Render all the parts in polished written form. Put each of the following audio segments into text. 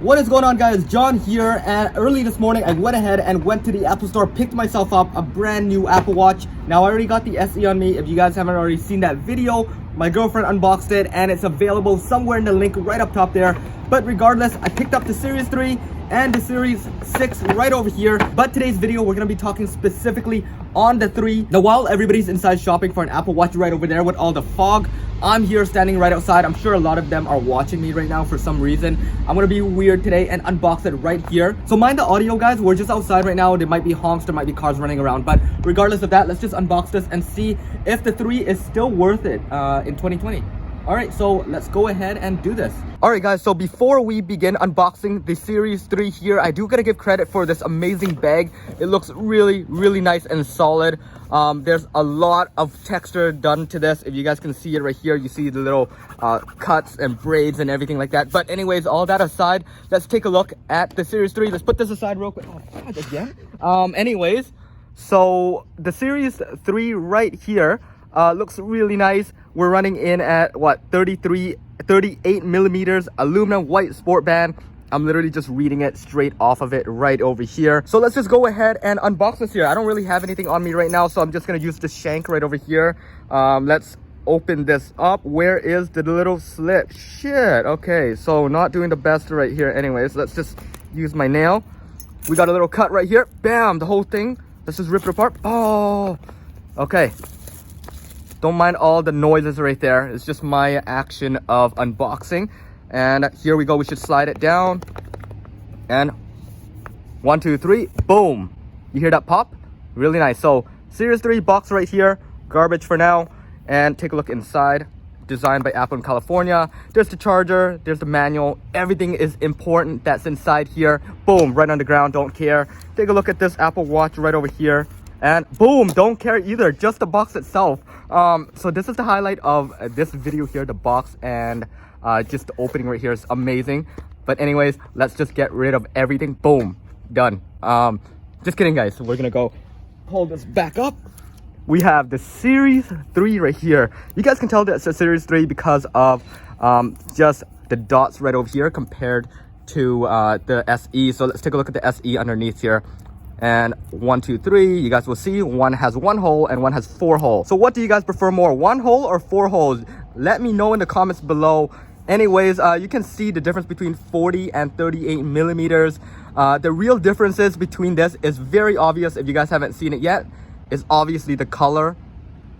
What is going on, guys? John here, and early this morning I went ahead and went to the Apple store, picked myself up a brand new Apple Watch. Now I already got the SE on me. If you guys haven't already seen that video, my girlfriend unboxed it and it's available somewhere in the link right up top there. But regardless, I picked up the Series 3 and the Series 6 right over here. But today's video, we're gonna be talking specifically on the 3. Now while everybody's inside shopping for an Apple Watch right over there with all the fog, I'm here standing right outside. I'm sure a lot of them are watching me right now for some reason. I'm gonna be weird today and unbox it right here. So mind the audio, guys. We're just outside right now. There might be honks, there might be cars running around, but regardless of that, let's just unbox this and see if the 3 is still worth it in 2020. All right, so let's go ahead and do this. All right, guys, so before we begin unboxing the Series 3 here, I do gotta give credit for this amazing bag. It looks really, really nice and solid. There's a lot of texture done to this. If you guys can see it right here, you see the little cuts and braids and everything like that. But anyways, all that aside, let's take a look at the Series 3. Let's put this aside real quick. Oh, God, again? Anyways, so the Series 3 right here looks really nice. We're running in at what, 38 millimeters aluminum white sport band. I'm literally just reading it straight off of it right over here. So let's just go ahead and unbox this here. I don't really have anything on me right now, so I'm just gonna use the shank right over here. Let's open this up. Where is the little slip? Shit. Okay, so not doing the best right here. Anyways, let's just use my nail. We got a little cut right here. Bam, the whole thing. Let's just rip it apart. Oh, okay. Don't mind all the noises right there. It's just my action of unboxing. And here we go. We should slide it down. And 1, 2, 3. Boom. You hear that pop? Really nice. So Series 3 box right here. Garbage for now. And take a look inside. Designed by Apple in California. There's the charger. There's the manual. Everything is important that's inside here. Boom. Right on the ground. Don't care. Take a look at this Apple Watch right over here. And boom, don't care either, just the box itself. So this is the highlight of this video here, the box, and just the opening right here is amazing. But anyways, let's just get rid of everything. Boom, done. Just kidding, guys. So we're gonna go hold this back up. We have the Series 3 right here. You guys can tell that it's a Series 3 because of just the dots right over here compared to the SE. So let's take a look at the SE underneath here. And 1, 2, 3, you guys will see one has 1 hole and one has 4 holes. So what do you guys prefer more, 1 hole or 4 holes? Let me know in the comments below. Anyways, you can see the difference between 40 and 38 millimeters. The real differences between this is very obvious. If you guys haven't seen it yet, is obviously the color.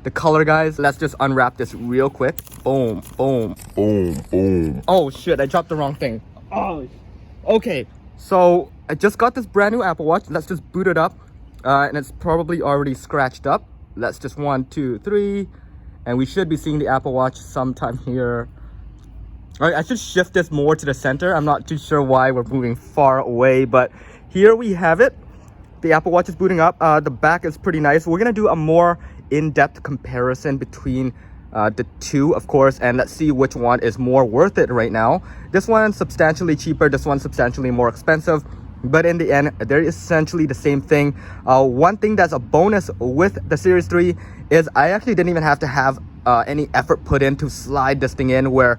The color, guys. Let's just unwrap this real quick. Boom, boom, boom, boom. Oh shit, I dropped the wrong thing. Oh, okay. So I just got this brand new Apple Watch. Let's just boot it up. And it's probably already scratched up. Let's just 1, 2, 3. And we should be seeing the Apple Watch sometime here. All right, I should shift this more to the center. I'm not too sure why we're moving far away, but here we have it. The Apple Watch is booting up. The back is pretty nice. We're gonna do a more in-depth comparison between the 2, of course, and let's see which one is more worth it right now. This one's substantially cheaper, this one's substantially more expensive, but in the end they're essentially the same thing. One thing that's a bonus with the Series 3 is I actually didn't even have to have any effort put in to slide this thing in, where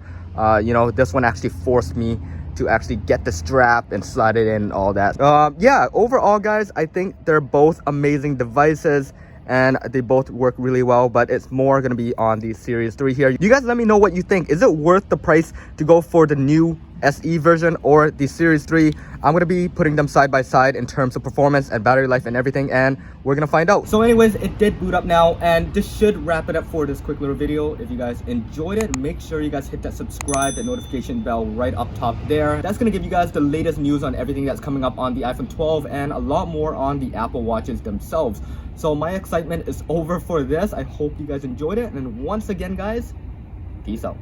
you know, this one actually forced me to actually get the strap and slide it in and all that. Yeah, overall, guys, I think they're both amazing devices and they both work really well, but it's more gonna be on the Series 3 here. You guys let me know what you think. Is it worth the price to go for the new SE version or the Series 3? I'm gonna be putting them side by side in terms of performance and battery life and everything, and we're gonna find out. So anyways, it did boot up now, and this should wrap it up for this quick little video. If you guys enjoyed it, make sure you guys hit that subscribe, that notification bell right up top there. That's gonna give you guys the latest news on everything that's coming up on the iPhone 12 and a lot more on the Apple Watches themselves. So my excitement is over for this. I hope you guys enjoyed it, and once again, guys, peace out.